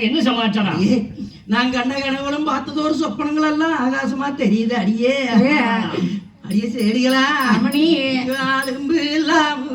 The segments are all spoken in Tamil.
என்ன சமாச்சாரம்? நான் கண்ட கனவுகளும் பார்த்தது ஒரு சொப்பனங்கள் எல்லாம் ஆகாசமா தெரியுது. அடியே அடியே செடிகளா அம்மணி அலும்பு இல்லாம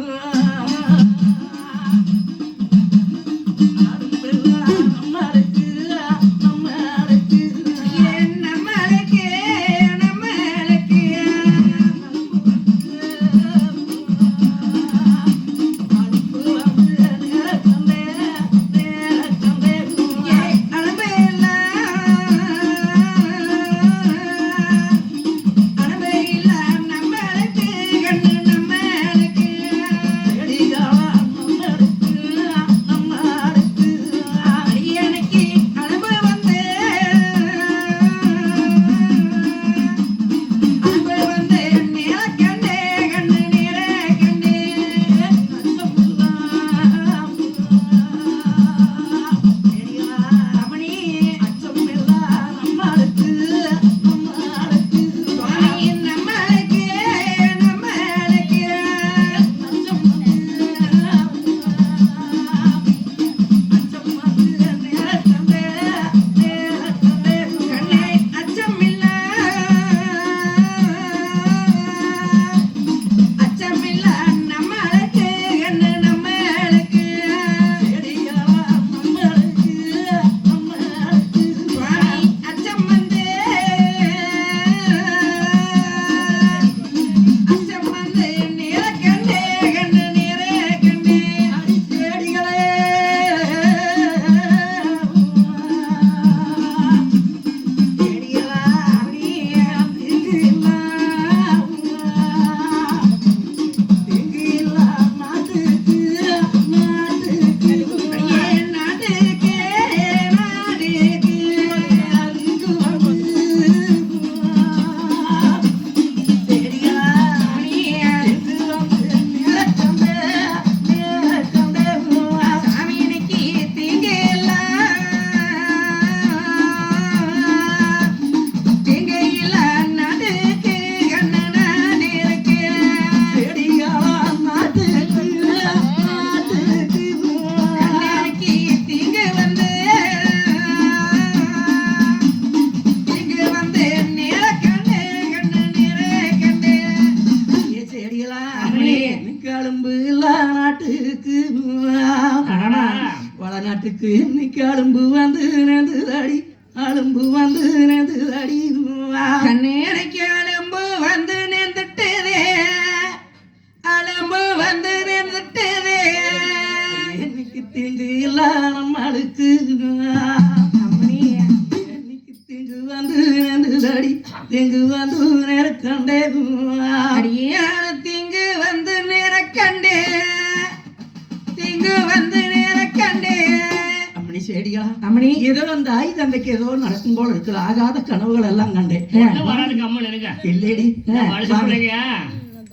வளநாட்டுக்கு இன்னைக்கு அலும்பு வந்து நேர்ந்ததடி, அலும்பு வந்து நேர்ந்ததடி, கண்ணேடைக்கு அலும்பு வந்து நேர்ந்துட்டதே, அலும்பு வந்து நேர்ந்துட்டதே, இன்னைக்கு தீங்கு இல்ல நம்மளுக்கு, இன்னைக்கு தீங்கு வந்து நேர்ந்ததடி, தீங்கு வந்து நேரக்கண்டே, அடியான தீங்கு வந்து நேரக்கண்டே, தீங்கு வந்து நேரக்கண்டே. அம்மணி செடியா அம்மணி ஏதோ அந்த ஆய் தந்தைக்கு ஏதோ நடக்கும் போல இருக்குது. ஆகாத கனவுகள் எல்லாம் கண்டேன். இல்லேடி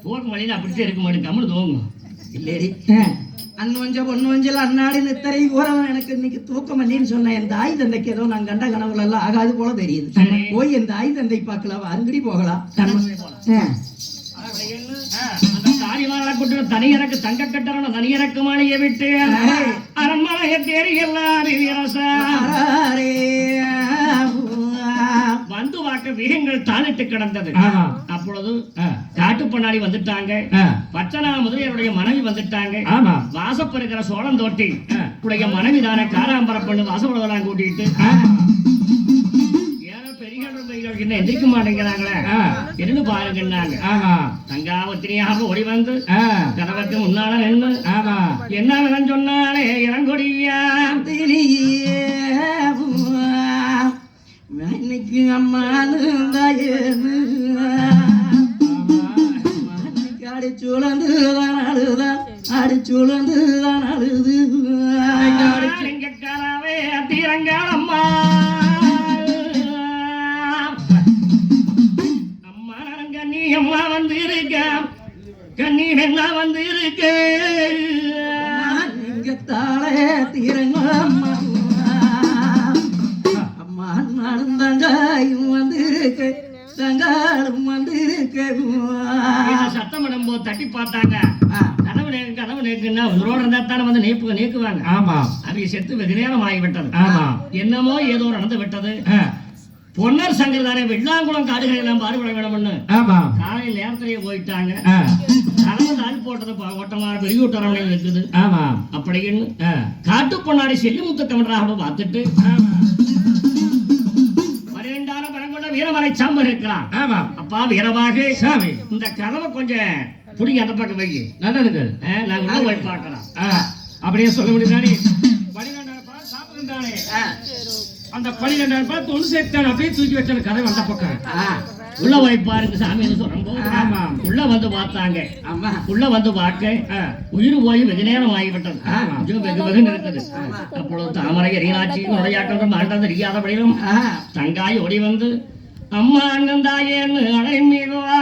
தூக்கம் வழியில அப்படித்தான் இருக்க மாட்டேங்க. அம்மனு தூங்கும் இல்லேடி அண்ணஞ்சம் பொண்ணு அண்ணாடி நித்தரை கூறவன் எனக்கு இன்னைக்கு தூக்கம் இல்லைன்னு சொன்னேன். என் தாய் தந்தைக்கு ஏதோ நான் கண்ட கனவுகள் எல்லாம் ஆகாது போல தெரியுது. போய் என் தாய் தந்தை பார்க்கலாம், அருங்கடி போகலாம். தனியறக்கு தங்க கட்டணும் தனியறக்கு மாளிகை விட்டு அரண்மனையை தேடி எல்லாம் வந்து வாக்க வீகங்கள் தானிட்டு கிடந்தது. அப்பொழுது காட்டு பண்ணாடி வந்துட்டாங்க. பச்சனா முதலியருடைய மனைவி வந்துட்டாங்க. வாசப்ப இருக்கிற சோழம் தோட்டி உடைய மனைவி தானே காராம்பர பண்ணு வாசப்படலாம் கூட்டிட்டு என்ன எதிர்க்க மாட்டேங்கிறாங்களே இருந்து பாருங்கன்னாங்க. தங்காவத்திரியாக ஓடி வந்து கதவுக்கு முன்னால நின்று என்ன சொன்னாலே இளங்கொடியா இன்னைக்கு அம்மானு அடிச்சுழந்துதான் அழுதான் அடிச்சுழந்துதான் அழுது கராவே தீரங்காலம்மா அம்மா வந்து இருக்க கண்ணீர் என்ன வந்து இருக்கு இங்க தாளே தீரங்க அம்மா அம்மா நானும் தங்காயும் வந்திருக்கு தங்காலும் வந்திருக்கு சத்தம் பண்ணும்போது தட்டி பார்த்தாங்க கனவு நேக்குன்னா உங்களோட இருந்தா தானே வந்து நீக்குவாங்க ஆமா அவங்க செத்து வெகு நேரம் ஆகிவிட்டது ஆமா என்னமோ ஏதோ நடந்து விட்டது பொன்னர் சங்கர் தானே வெள்ளாங்குளம் காடுகளை எல்லாம் பாடுபட வேணும்னு ஆமா காலையில் நேரத்திலேயே போயிட்டாங்க கனவு தாள் போட்டது ஓட்டமான பெரிய அரவணை இருக்குது ஆமா அப்படின்னு காட்டு பொன்னாடி செல்லிமுத்து கமன்றாக பார்த்துட்டு பன்னிரெண்டான பரம் கொண்ட வீரமலை சாம்பர் இருக்கிறான் ஆமா அப்பா வீரமாக சாமி இந்த கதவை கொஞ்சம் புடிங்க அந்த பக்கம் வை நல்லதுங்க நான் உள்ள போய் பார்க்கலாம் அப்படியே சொல்ல முடியுதானே 12 சாப்பிடுறானே அந்த 12 தொழு சேர்த்தான் அப்படியே தூக்கி வச்ச கதை வந்த பக்கம் உள்ள போய் பாருங்க சாமின்னு சொல்லும்போது ஆமா உள்ள வந்து பார்த்தாங்க ஆமா உள்ள வந்து பார்க்க உயிர் போய் வெகு நேரம் ஆகிவிட்டது வெகு வெகு இருக்குது அப்பொழுது தாமரை எரியாட்சி உரையாட்டம் ஆண்டது தெரியாதபடியும் தங்காய் ஓடி வந்து அம்மா அண்ணன் தாயேன்னு அழைமீகுவா